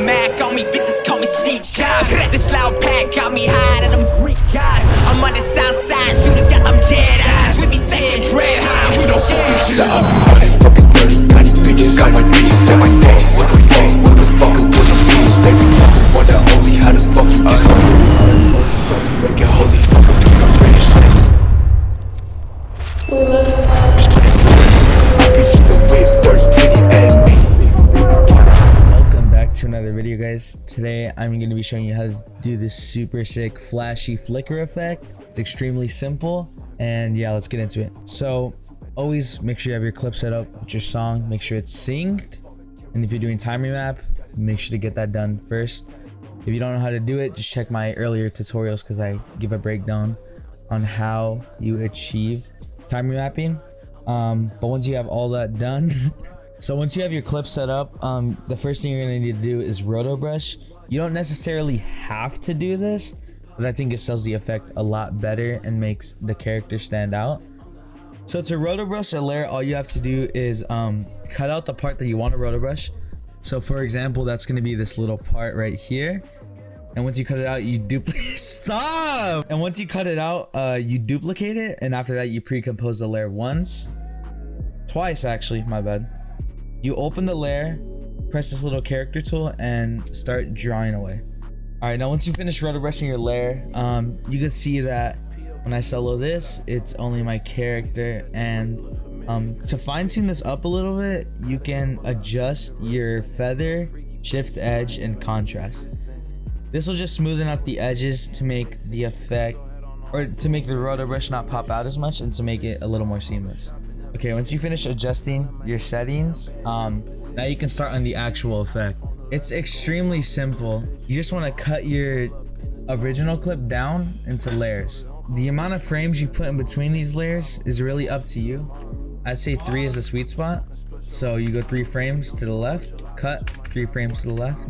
Mac on me, bitches call me Steve Jobs. This loud pack got me high and I'm Greek God. I'm on the south side, shooters got them dead eyes. We be staying red high, we don't fucking so I'm fucking dirty, naughty bitches. Got my bitches in my phone. What the fuck? What the fuck? What the bitches? They be fucking wonder only how the fuck you get some. Make it holy fuck up in my British place. We live in I can see the whip, dirty titty at me. Welcome back to another video, guys. Today I'm going to be showing you how to do this super sick flashy flicker effect. It's extremely simple, and yeah, let's get into it. So always make sure you have your clip set up with your song. Make sure it's synced, and if you're doing time remap, make sure to get that done first. If you don't know how to do it, just check my earlier tutorials because I give a breakdown on how you achieve time remapping. But once you have all that done so once you have your clip set up, the first thing you're gonna need to do is roto brush. You don't necessarily have to do this, but I think it sells the effect a lot better and makes the character stand out. So to roto brush a layer, all you have to do is cut out the part that you want to roto brush. So for example, that's going to be this little part right here, and once you cut it out, you duplicate stop and once you cut it out, you duplicate it, and after that you pre-compose the layer twice actually, my bad. You open the layer, press this little character tool, and start drawing away. All right, now once you finish roto brushing your layer, you can see that when I solo this, it's only my character. And to fine tune this up a little bit, you can adjust your feather, shift edge, and contrast. This will just smoothen out the edges to make the effect, or to make the roto brush not pop out as much and to make it a little more seamless. Okay, once you finish adjusting your settings, now you can start on the actual effect. It's extremely simple. You just want to cut your original clip down into layers. The amount of frames you put in between these layers is really up to you. I'd say 3 is the sweet spot. So you go 3 frames to the left, cut, 3 frames to the left.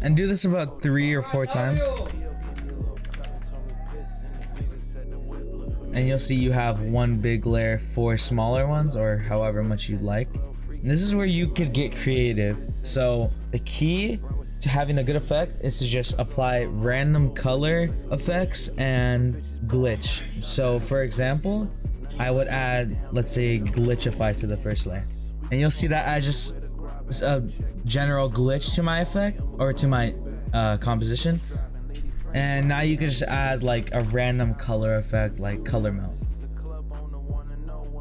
And do this about 3 or 4 times. And you'll see you have 1 big layer, 4 smaller ones, or however much you'd like. And this is where you could get creative. So the key to having a good effect is to just apply random color effects and glitch. So for example, I would add, let's say, glitchify to the first layer, and you'll see that I just a general glitch to my effect, or to my composition. And now you can just add like a random color effect, like color melt.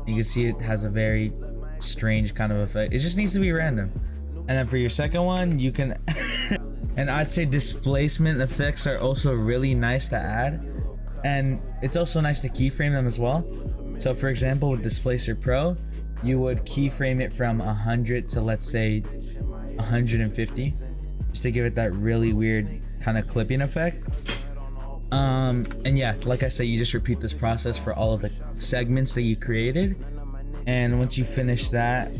You can see it has a very strange kind of effect. It just needs to be random. And then for your second one, you can and I'd say displacement effects are also really nice to add, and it's also nice to keyframe them as well. So for example, with Displacer Pro, you would keyframe it from 100 to, let's say, 150, just to give it that really weird kind of clipping effect. And yeah, like I said, you just repeat this process for all of the segments that you created, and once you finish that,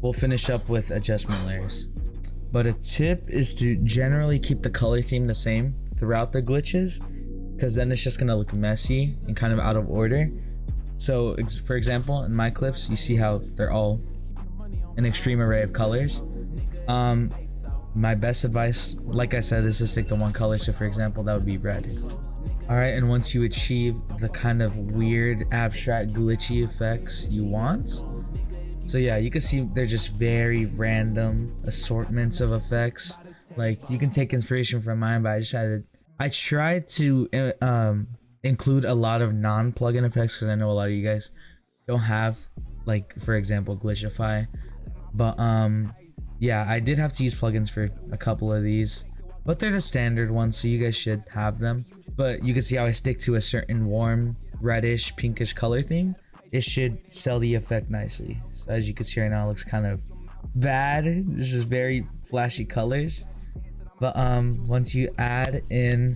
we'll finish up with adjustment layers. But a tip is to generally keep the color theme the same throughout the glitches, because then it's just gonna look messy and kind of out of order. So for example, in my clips, you see how they're all an extreme array of colors. My best advice, like I said, is to stick to 1 color. So for example, that would be red. All right, and once you achieve the kind of weird, abstract, glitchy effects you want, so yeah, you can see they're just very random assortments of effects. Like, you can take inspiration from mine, but I tried to include a lot of non-plugin effects, because I know a lot of you guys don't have, like, for example, glitchify. But yeah, I did have to use plugins for a couple of these, but they're the standard ones, so you guys should have them. But you can see how I stick to a certain warm, reddish, pinkish color theme. It should sell the effect nicely. So as you can see right now, it looks kind of bad. This is very flashy colors. But once you add in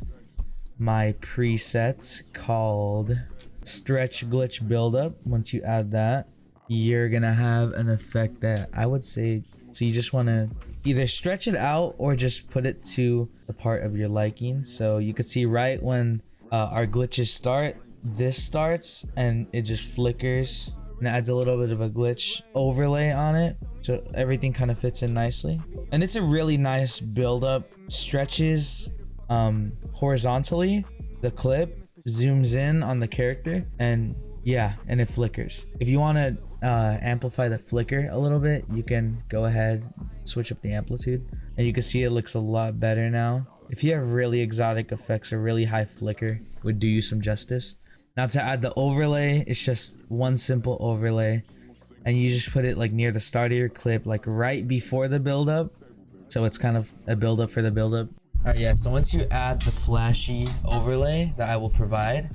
my preset called Stretch Glitch Buildup, once you add that, you're gonna have an effect that I would say, so you just want to either stretch it out or just put it to the part of your liking. So you can see right when our glitches start, this starts and it just flickers and and it adds a little bit of a glitch overlay on it, so everything kind of fits in nicely. And it's a really nice build-up. Stretches horizontally, the clip zooms in on the character, and yeah, and it flickers. If you want to amplify the flicker a little bit, you can go ahead, switch up the amplitude, and you can see it looks a lot better now. If you have really exotic effects, a really high flicker would do you some justice. Now to add the overlay, it's just one simple overlay, and you just put it like near the start of your clip, like right before the build-up, so it's kind of a build-up for the build-up. Alright, yeah, so once you add the flashy overlay that I will provide,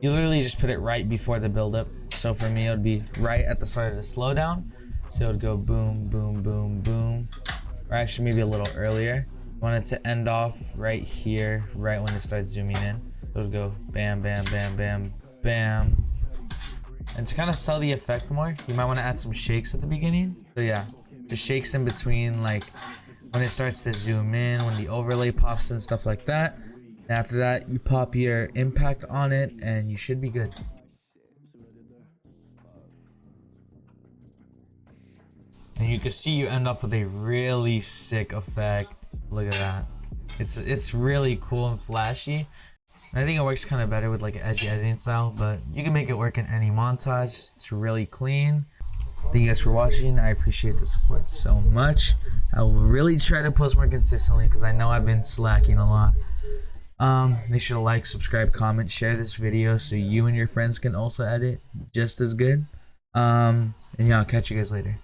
you literally just put it right before the build-up. So for me, it would be right at the start of the slowdown. So it would go boom, boom, boom, boom. Or actually maybe a little earlier. You want it to end off right here, right when it starts zooming in. So it would go bam, bam, bam, bam, bam. And to kind of sell the effect more, you might want to add some shakes at the beginning. So yeah, just shakes in between, like when it starts to zoom in, when the overlay pops and stuff like that. And after that, you pop your impact on it and you should be good. And you can see you end up with a really sick effect. Look at that. It's really cool and flashy. And I think it works kind of better with like an edgy editing style, but you can make it work in any montage. It's really clean. Thank you guys for watching. I appreciate the support so much. I will really try to post more consistently because I know I've been slacking a lot. Make sure to like, subscribe, comment, share this video so you and your friends can also edit just as good. And yeah, I'll catch you guys later.